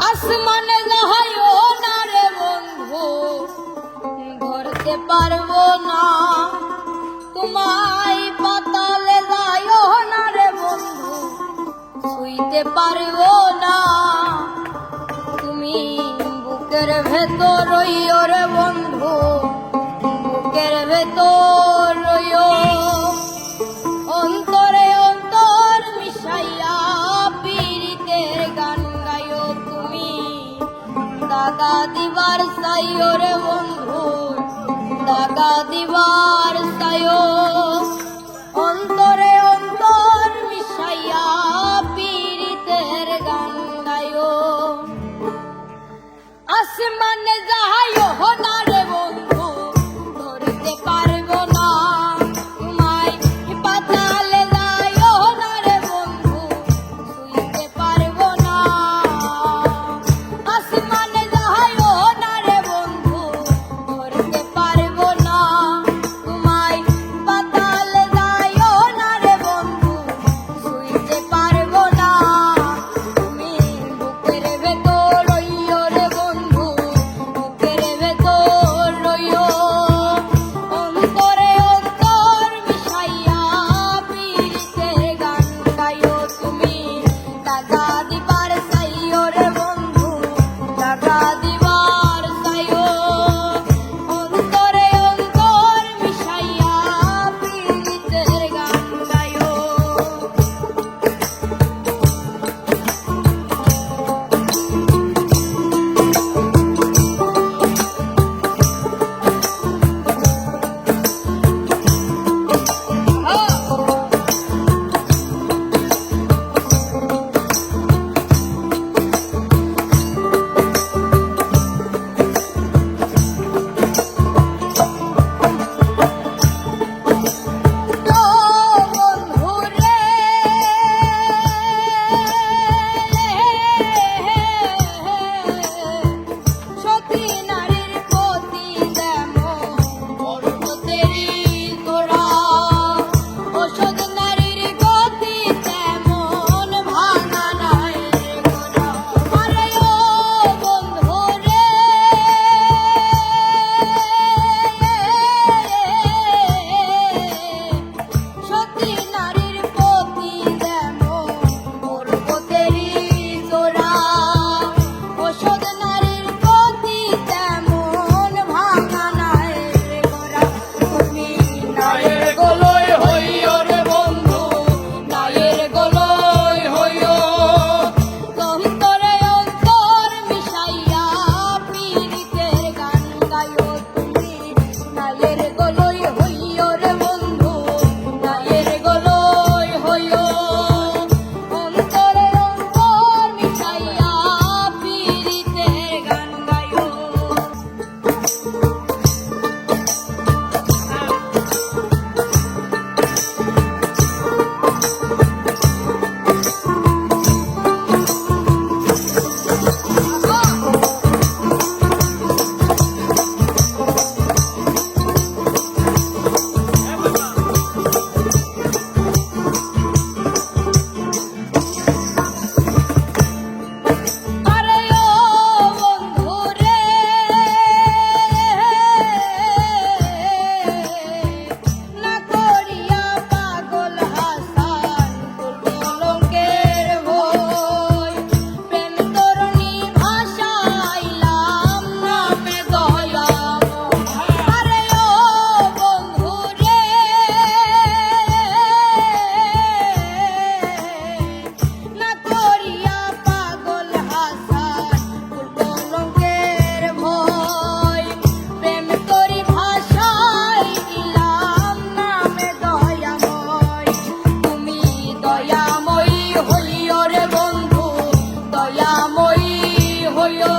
আসমানে যাইও না রে বন্ধু, ধরতে পারবো না তোমায়। পাতালে যাইও না রে বন্ধু, ছুঁইতে পারবো না। তুমি বুকের ভেতর রইও রে বন্ধু, বুকের ভেতর রইও। অন্তরে অন্তর মিশাইয়া পীড়িতের গান গাইও তুমি। দাগা দিবার চাইও রে বন্ধু, দাগা দিবার চাইও। অন্তরে অন্তর মিশাইয়া পীড়িতের গান গাইও। আসমানে যাইও না রে বন্ধু, ধরতে পারবো না তোমায়। পাতালে যাইও না রে বন্ধু, ছুঁইতে পারবো না। আসমানে যাইও না রে বন্ধু, ধরতে পারবো না তোমায়। পাতালে যাইও না রে বন্ধু, ছুঁইতে পারবো না। তুমি বুকের ভেতর রইও রে বন্ধু, বুকের ভেতর রইও। অন্তরে অন্তর মিশাইয়া পীড়িতের গান গাইও তুমি। দাগা দিবার চাইও রে বন্ধু, দাগা দিবার চাইও। অন্তরে অন্তর মিশাইয়া পীড়িতের গান গাইও। দয়াময়ী হইও রে বন্ধু, দয়াময়ী হইও।